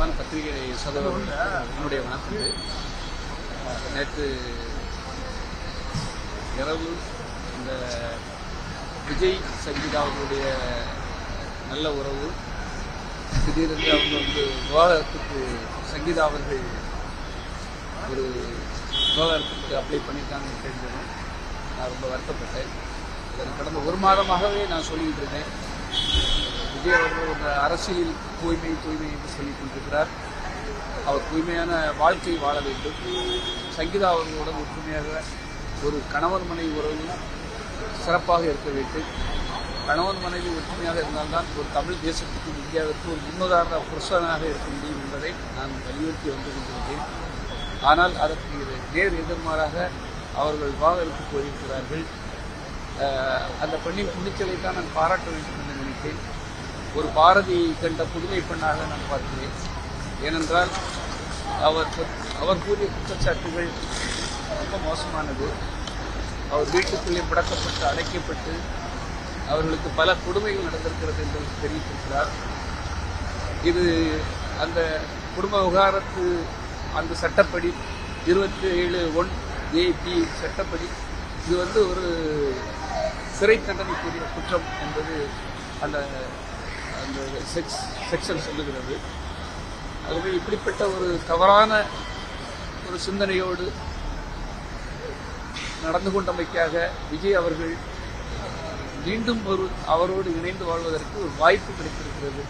அன்பான பத்திரிகை சகோதரர்கள் என்னுடைய வணக்கம். நேற்று இரவு இந்த விஜய் சங்கீதா அவர்களுடைய நல்ல உறவு திடீரென்று அவங்க விவாகரத்துக்கு சங்கீதா அவர்கள் ஒரு விவாகரத்துக்கு அப்ளை பண்ணியிருக்காங்கன்னு தெரிஞ்சதும் நான் ரொம்ப வருத்தப்பட்டேன். இதற்கு கடந்த ஒரு மாதமாகவே நான் சொல்லிக்கிட்டு இருக்கேன். விஜய் அவர்கள் ஒரு அரசியலில் தூய்மை என்று சொல்லிக் கொண்டிருக்கிறார். அவர் தூய்மையான வாழ்க்கை வாழ வேண்டும். சங்கீதா அவர்களுடன் ஒற்றுமையாக ஒரு கணவன் மனைவி உறவு சிறப்பாக இருக்க வேண்டும். கணவன் மனைவி ஒற்றுமையாக இருந்தால்தான் ஒரு தமிழ் தேசத்துக்கும் இந்தியாவிற்கு ஒரு முன்னுதாரண புருஷனாக இருக்க முடியும் என்பதை நான் வலியுறுத்தி வந்து கொண்டிருக்கிறேன். ஆனால் அதற்கு நேர் எதிர்மாறாக அவர்கள் விவாகரத்து கோரியிருக்கிறார்கள். அந்த பெண்ணின் துணிச்சலை தான் நான் பாராட்ட வேண்டும் என்று நினைத்தேன். ஒரு பாரதி கண்ட புதுமை பெண்ணாக நான் பார்க்கிறேன். ஏனென்றால் அவர் கூறிய குற்றச்சாட்டுகள் ரொம்ப மோசமானது. அவர் வீட்டுக்குள்ளே முடக்கப்பட்டு அடைக்கப்பட்டு அவர்களுக்கு பல கொடுமைகள் நடந்திருக்கிறது என்று தெரிவித்திருக்கிறார். இது அந்த குடும்ப விவகாரத்து அந்த சட்டப்படி 27(1)AB சட்டப்படி இது ஒரு சிறை தண்டனைக்குரிய குற்றம் என்பது அந்த அந்த செக்ஷன் சொல்லுகிறது. ஆகவே இப்படிப்பட்ட ஒரு தவறான ஒரு சிந்தனையோடு நடந்து கொண்டமைக்காக விஜய் அவர்கள் மீண்டும் அவரோடு இணைந்து வாழ்வதற்கு ஒரு வாய்ப்பு கிடைத்திருக்கிறது.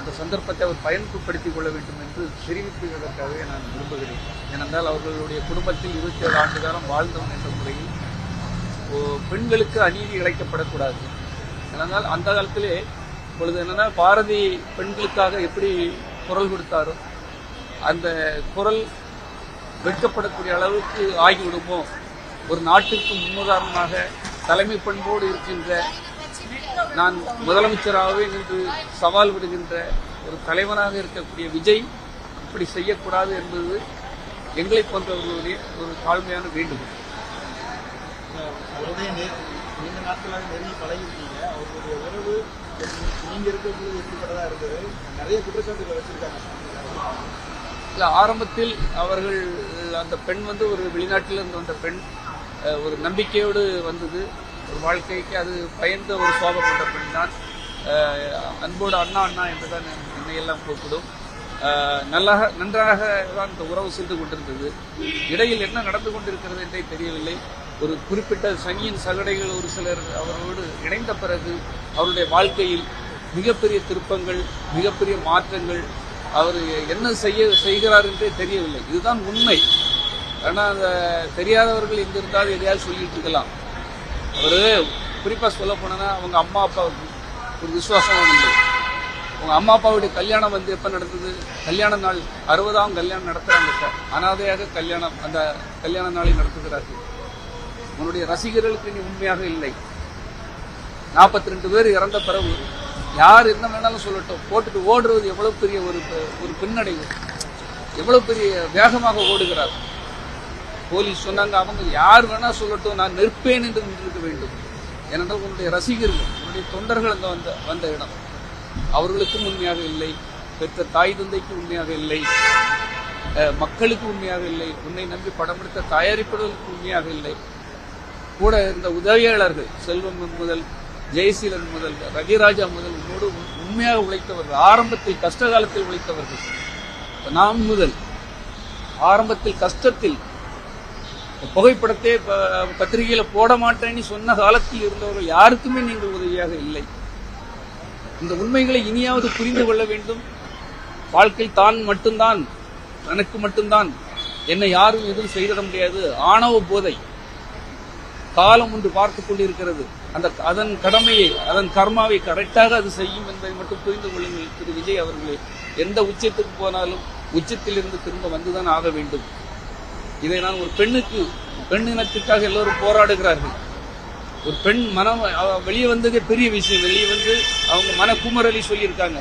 அந்த சந்தர்ப்பத்தை அவர் பயன்படுத்திக் கொள்ள வேண்டும் என்று தெரிவிப்பதற்காகவே நான் விரும்புகிறேன். ஏனென்றால் அவர்களுடைய குடும்பத்தில் 27 ஆண்டு காலம் வாழ்ந்தவன் என்ற முறையில் பெண்களுக்கு அநீதி இழைக்கப்படக்கூடாது. ஏனென்றால் அந்த காலத்திலே இப்பொழுது என்னன்னா பாரதி பெண்களுக்காக எப்படி குரல் கொடுத்தாரோ அந்த குரல் வெட்கப்படக்கூடிய அளவுக்கு ஆகிவிடுமோ. ஒரு நாட்டுக்கு முன்னுதாரணமாக தலைமை பண்போடு இருக்கின்ற நான் முதலமைச்சராகவே நின்று சவால் விடுகின்ற ஒரு தலைவனாக இருக்கக்கூடிய விஜய் இப்படி செய்யக்கூடாது என்பது எங்களை போன்றவர்களுடைய ஒரு தாழ்மையான வேண்டுகோள். நீண்ட நாட்களாக நெருங்கி பழகிருக்கீங்க. அவர்களுடைய உறவு நீங்க இருக்கிறது எப்படிப்பட்டதா இருந்தது? நிறைய குற்றச்சாட்டுகளை வச்சிருக்காங்க. இல்லை, ஆரம்பத்தில் அவர்கள் அந்த பெண் ஒரு வெளிநாட்டிலிருந்து வந்த பெண் ஒரு நம்பிக்கையோடு வந்தது. ஒரு வாழ்க்கைக்கு அது பயந்த ஒரு சோபம் கொண்ட பெண் தான். அன்போடு அண்ணா என்றுதான் என்னையெல்லாம் கூப்பிடும். நன்றாக தான் இந்த உறவு சென்று கொண்டிருந்தது. இடையில் என்ன நடந்து கொண்டிருக்கிறது என்றே தெரியவில்லை. ஒரு குறிப்பிட்ட சங்கியின் சகடைகள் ஒரு சிலர் அவர்களோடு இணைந்த பிறகு அவருடைய வாழ்க்கையில் மிகப்பெரிய திருப்பங்கள், மிகப்பெரிய மாற்றங்கள். அவர் என்ன செய்கிறார் என்றே தெரியவில்லை. இதுதான் உண்மை. ஆனால் அந்த தெரியாதவர்கள் எங்க இருந்தாலும் எதையாவது சொல்லிட்டு இருக்கலாம். அவரு குறிப்பா சொல்ல போனா அவங்க அம்மா அப்பாவுக்கு ஒரு விசுவாசம் இல்லை. உங்க அம்மா அப்பாவுடைய கல்யாணம் எப்ப நடந்தது? கல்யாண நாள் 60ஆம் கல்யாணம் நடத்துறாங்க. அனாதையாக அந்த கல்யாண நாளை நடத்துகிறார்கள். உன்னுடைய ரசிகர்களுக்கு நீ உண்மையாக இல்லை. 42 பேர் இறந்த பிறகு யார் என்ன வேணாலும் சொல்லட்டும், போட்டுட்டு ஓடுறது எவ்வளவு பெரிய ஒரு பின்னடைவு, எவ்வளவு பெரிய வேகமாக ஓடுகிறார். போலீஸ் சொன்னாங்க, அவங்க யார் வேணா சொல்லட்டும், நான் நிற்பேன் என்று நின்றிருக்க வேண்டும். ஏனென்றால் உன்னுடைய ரசிகர்கள், உன்னுடைய தொண்டர்கள் அங்க வந்த இடம். அவர்களுக்கும் உண்மையாக இல்லை, பெற்ற தாய் தந்தைக்கு உண்மையாக இல்லை, மக்களுக்கு உண்மையாக இல்லை, உன்னை நம்பி படம் எடுத்த தயாரிப்பாளர்களுக்கு உண்மையாக இல்லை. கூட இருந்த உதவியாளர்கள் செல்வம் முதல் ஜெயசீலன் முதல் ரவிராஜா முதல் உன்னோடு உண்மையாக உழைத்தவர்கள், ஆரம்பத்தில் கஷ்ட காலத்தில் உழைத்தவர்கள், நாம் முதல் ஆரம்பத்தில் கஷ்டத்தில் புகைப்படத்தை பத்திரிகையில போட மாட்டேன்னு சொன்ன காலத்தில் இருந்தவர்கள் யாருக்குமே நீங்கள் உதவியாக இல்லை. இந்த உண்மைகளை இனியாவது புரிந்து கொள்ள வேண்டும். வாழ்க்கை தான் மட்டும்தான், எனக்கு மட்டும்தான், என்னை யாரும் எதுவும் செய்திட முடியாது. ஆணவ போதை காலம் ஒன்று பார்த்துக் கொண்டிருக்கிறது. அதன் கடமையை, அதன் கர்மாவை கரெக்டாக அது செய்யும் என்பதை மட்டும் புரிந்து கொள்ளுங்கள். திரு விஜய் அவர்களே, எந்த உச்சத்துக்கு போனாலும் உச்சத்திலிருந்து திரும்ப வந்துதான் ஆக வேண்டும். இதை நான் ஒரு பெண் இனத்திற்காக எல்லோரும் போராடுகிறார்கள். ஒரு பெண் மனம் வெளியே வந்ததே பெரிய விஷயம். வெளியே வந்து அவங்க மன குமரலி சொல்லியிருக்காங்க.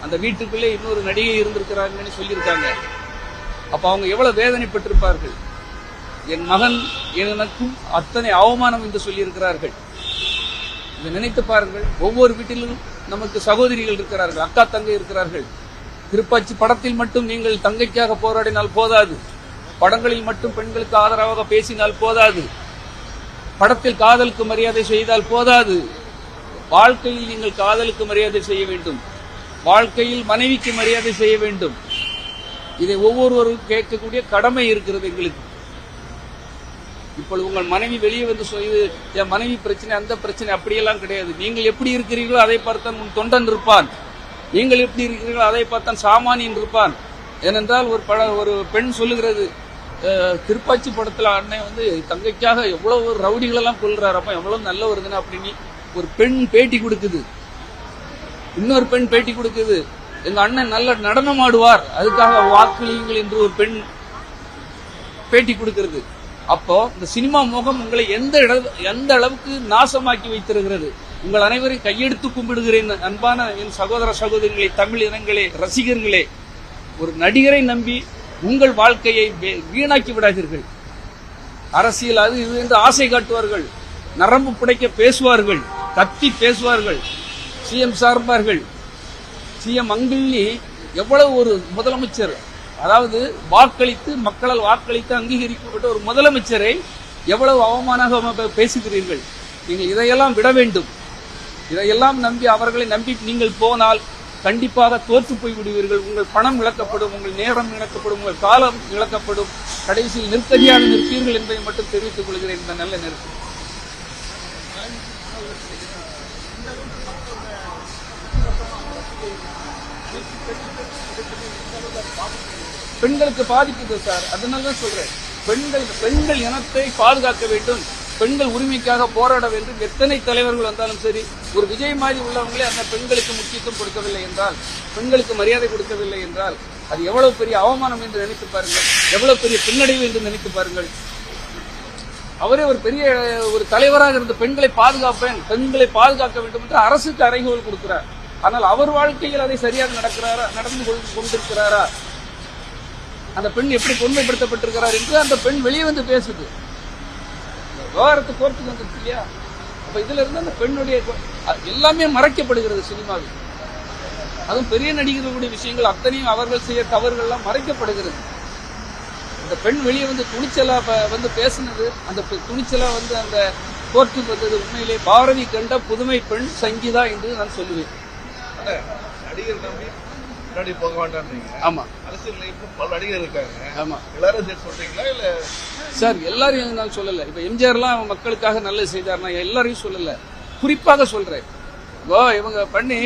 அந்த வீட்டுக்குள்ளே இன்னொரு நடிகை இருந்திருக்கிறாங்கன்னு சொல்லியிருக்காங்க. அப்ப அவங்க எவ்வளவு வேதனைப்பட்டிருப்பார்கள். என் மகன் எனக்கும் அத்தனை அவமானம் என்று சொல்லியிருக்கிறார்கள். இதை நினைத்து பாருங்கள். ஒவ்வொரு வீட்டிலும் நமக்கு சகோதரிகள் இருக்கிறார்கள், அக்கா தங்கை இருக்கிறார்கள். திருப்பாச்சி படத்தில் மட்டும் நீங்கள் தங்கைக்காக போராடினால் போதாது, படங்களில் மட்டும் பெண்களுக்கு ஆதரவாக பேசினால் போதாது, படத்தில் காதலுக்கு மரியாதை செய்தால் போதாது, வாழ்க்கையில் நீங்கள் காதலுக்கு மரியாதை செய்ய வேண்டும், வாழ்க்கையில் மனைவிக்கு மரியாதை செய்ய வேண்டும். இதை ஒவ்வொருவரும் கேட்கக்கூடிய கடமை இருக்கிறது எங்களுக்கு. இப்பொழுது உங்கள் மனைவி வெளியே வந்து என் மனைவி பிரச்சனை அந்த பிரச்சனை அப்படியெல்லாம் கிடையாது. நீங்கள் எப்படி இருக்கிறீர்களோ அதை பார்த்தான் உன் தொண்டன் இருப்பான், நீங்கள் எப்படி இருக்கிறீர்களோ அதை பார்த்தான் சாமானியன் இருப்பான். ஏனென்றால் ஒரு பெண் சொல்லுகிறது, திருப்பாச்சி படத்துல அண்ணன் வந்து தங்கைக்காக எவ்வளவு ரவுடிகள் எல்லாம் கொள்றாரு, அப்ப எவ்வளவு நல்ல வருதுன்னு அப்படின்னு ஒரு பெண் பேட்டி கொடுக்குது. இன்னொரு பெண் பேட்டி கொடுக்குது, எங்க அண்ணன் நல்ல நடனம் ஆடுவார், அதுக்காக வாக்களியுங்கள் என்று ஒரு பெண் பேட்டி கொடுக்கிறது. அப்போ இந்த சினிமா மோகம் உங்களை எந்த அளவுக்கு நாசமாக்கி வைத்திருக்கிறது. உங்கள் அனைவரையும் கையெடுத்து கும்பிடுகிறேன் அன்பான என் சகோதர சகோதரிகளே, தமிழ் இனங்களே, ரசிகர்களே. ஒரு நடிகரை நம்பி உங்கள் வாழ்க்கையை வீணாக்கி விடாதீர்கள். அரசியல் அது இது என்று ஆசை காட்டுவார்கள், நரம்பு புடைக்க பேசுவார்கள், கத்தி பேசுவார்கள், சிஎம் சார்பார்கள். சிஎம் அங்கிள்ளி எவ்வளவு ஒரு முதலமைச்சர், அதாவது வாக்களித்து மக்களால் வாக்களித்து அங்கீகரிக்கப்பட்ட ஒரு முதலமைச்சரை எவ்வளவு அவமானமாக பேசுகிறீர்கள். நீங்கள் இதையெல்லாம் விட வேண்டும். இதையெல்லாம் நம்பி அவர்களை நம்பி நீங்கள் போனால் கண்டிப்பாக தோற்று போய் விடுவீர்கள். உங்கள் பணம் இழக்கப்படும், உங்கள் நேரம் இழக்கப்படும், உங்கள் காலம் இழக்கப்படும், கடைசியில் நிற்கதியாக நிற்பீர்கள் என்பதை மட்டும் தெரிவித்துக் கொள்கிறேன். இந்த நல்ல நேரத்தில் பெண்களுக்கு பாதிக்குது சார். அதனாலதான் சொல்றேன், பெண்கள் இனத்தை பாதுகாக்க வேண்டும், பெண்கள் உரிமைக்காக போராட வேண்டும். எத்தனை தலைவர்கள் வந்தாலும் சரி, ஒரு விஜய் மாதிரி உள்ளவங்களே அந்த பெண்களுக்கு முக்கியத்துவம் கொடுக்கவில்லை என்றால், பெண்களுக்கு மரியாதை கொடுக்கவில்லை என்றால், அது எவ்வளவு பெரிய அவமானம் என்று நினைத்து பாருங்கள், எவ்வளவு பெரிய பின்னடைவு என்று நினைத்து பாருங்கள். அவரே ஒரு பெரிய ஒரு தலைவராக இருந்த பெண்களை பாதுகாப்பேன், பெண்களை பாதுகாக்க வேண்டும் என்று அரசுக்கு அறைகோல் கொடுக்கிறார். ஆனால் அவர் வாழ்க்கையில் அதை சரியாக நடந்து கொண்டிருக்கிறாரா, அந்த பெண் எப்படி கொடுமைப்படுத்தப்பட்டிருக்கிறார் என்று அந்த பெண் வெளியே வந்து பேசுது. விவகாரத்து கோர்ட்டுக்கு வந்துருச்சு இல்லையா? அப்ப இதுல இருந்து அந்த பெண்ணுடைய எல்லாமே மறைக்கப்படுகிறது சினிமாவில். அதுவும் பெரிய நடிகர்களுடைய விஷயங்கள் அத்தனையும் அவர்கள் செய்ய தவறுகள்லாம் மறைக்கப்படுகிறது. அந்த பெண் வெளியே வந்து துணிச்சலா வந்து பேசினது, அந்த துணிச்சலா வந்து அந்த கோர்ட்டுக்கு வந்தது உண்மையிலே பாரதி கண்ட புதுமை பெண் சங்கீதா என்று நான் சொல்லுவேன். நடிகர் நம்பி முன்னாடி போக வேண்டாம்ன்றீங்க. ஆமா, அரசியல் பல நடிகர் இருக்காங்க. ஆமா, எல்லாரும் சேர்த்து சொல்றீங்களா இல்ல? சார் எல்லாரையும் நான் சொல்லல. இப்ப எம்ஜிஆர்லாம் மக்களுக்காக நல்லது செய்தார்னா எல்லாரையும் சொல்லல, குறிப்பாக சொல்றேன். இவங்க பண்ணி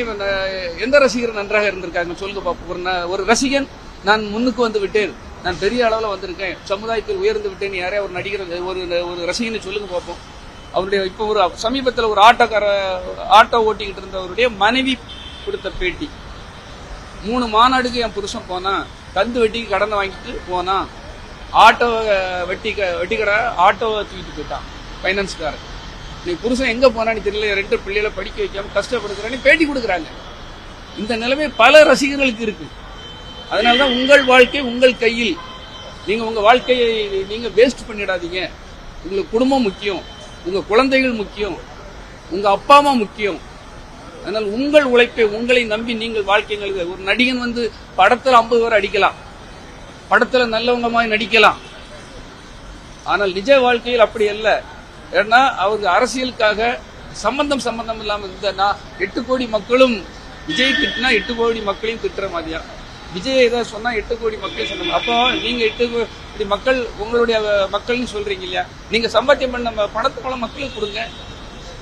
எந்த ரசிகர் நன்றாக இருந்திருக்காங்க சொல்லுங்க பாப்போம். ஒரு ரசிகன் நான் முன்னுக்கு வந்து விட்டேன், நான் பெரிய அளவில் வந்திருக்கேன், சமுதாயத்தில் உயர்ந்து விட்டேன், யாரையா ஒரு நடிகர் ஒரு ரசிகனை சொல்லுங்க பார்ப்போம். அவருடைய இப்போ ஒரு சமீபத்தில் ஒரு ஆட்டோ ஓட்டிக்கிட்டு இருந்தவருடைய மனைவி கொடுத்த பேட்டி, 3 மாநாடுக்கு என் புருஷன் போனான், கந்து வெட்டிக்கு கடனை வாங்கிட்டு போனான், ஆட்டோ வெட்டி கடை ஆட்டோவை தூக்கிட்டு போயிட்டான் பைனான்ஸ்காரன். நீ புருஷன் எங்க போனான்னு தெரியல, 2 பிள்ளைகளை படிக்க வைக்காம கஷ்டப்படுத்துறான்னு பேட்டி கொடுக்குறாங்க. இந்த நிலைமை பல ரசிகர்களுக்கு இருக்கு. அதனாலதான் உங்கள் வாழ்க்கை உங்கள் கையில். நீங்க உங்க வாழ்க்கையை நீங்க வேஸ்ட் பண்ணிடாதீங்க. உங்களுக்கு குடும்பம் முக்கியம், உங்க குழந்தைகள் முக்கியம், உங்க அப்பா அம்மா முக்கியம். அதனால் உங்கள் உழைப்பை உங்களை நம்பி நீங்கள் வாழ்க்கைங்களுக்கு. ஒரு நடிகன் வந்து படத்துல 50 பேர் அடிக்கலாம், படத்துல நல்லவங்க மாதிரி நடிக்கலாம், ஆனால் நிஜ வாழ்க்கையில் அப்படி அல்ல. ஏன்னா அவருக்கு அரசியலுக்காக சம்பந்தம் இல்லாம இருந்தா 8 கோடி மக்களும் விஜய் திட்டினா 8 கோடி மக்களையும் திட்டுற மாதிரியா, விஜய் ஏதாவது சொன்னா 8 கோடி மக்கள் சொன்னாங்க. அப்போ நீங்க 8 கோடி மக்கள் உங்களுடைய மக்கள்னு சொல்றீங்க இல்லையா? நீங்க சம்பாத்தியம் பண்ண பணத்தை மூலம் மக்களுக்கு கொடுங்க,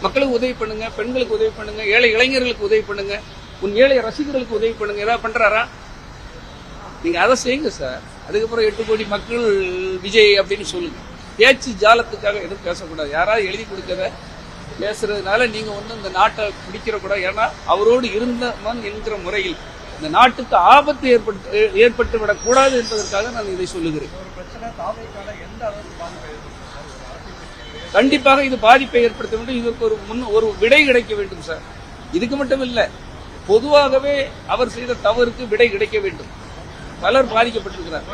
மக்களுக்கு உதவி பண்ணுங்க, பெண்களுக்கு உதவி பண்ணுங்க, ஏழை இளைஞர்களுக்கு உதவி பண்ணுங்க, உன் ஏழை ரசிகர்களுக்கு உதவி பண்ணுங்க. ஏதாவது பண்றாரா? நீங்க அதை செய்யுங்க சார். அதுக்கப்புறம் 8 கோடி மக்கள் விஜய் அப்படின்னு சொல்லுங்க. பேச்சு ஜாலத்துக்காக எதுவும் பேசக்கூடாது. யாராவது எழுதி கொடுக்கறத பேசுறதுனால நீங்க இந்த நாட்டை பிடிக்கிற கூடாது. ஏன்னா அவரோடு இருந்தவன் என்கிற முறையில் இந்த நாட்டுக்கு ஆபத்து ஏற்பட்டு விடக்கூடாது என்பதற்காக நான் இதை சொல்லுகிறேன். கண்டிப்பாக இது பாதிப்பை ஏற்படுத்த வேண்டும். இதற்கு ஒரு விடை கிடைக்க வேண்டும் சார். இதுக்கு மட்டும் இல்ல, பொதுவாகவே அவர் செய்த தவறுக்கு விடை கிடைக்க வேண்டும். பலர் பாதிக்கப்பட்டிருக்கிறார்.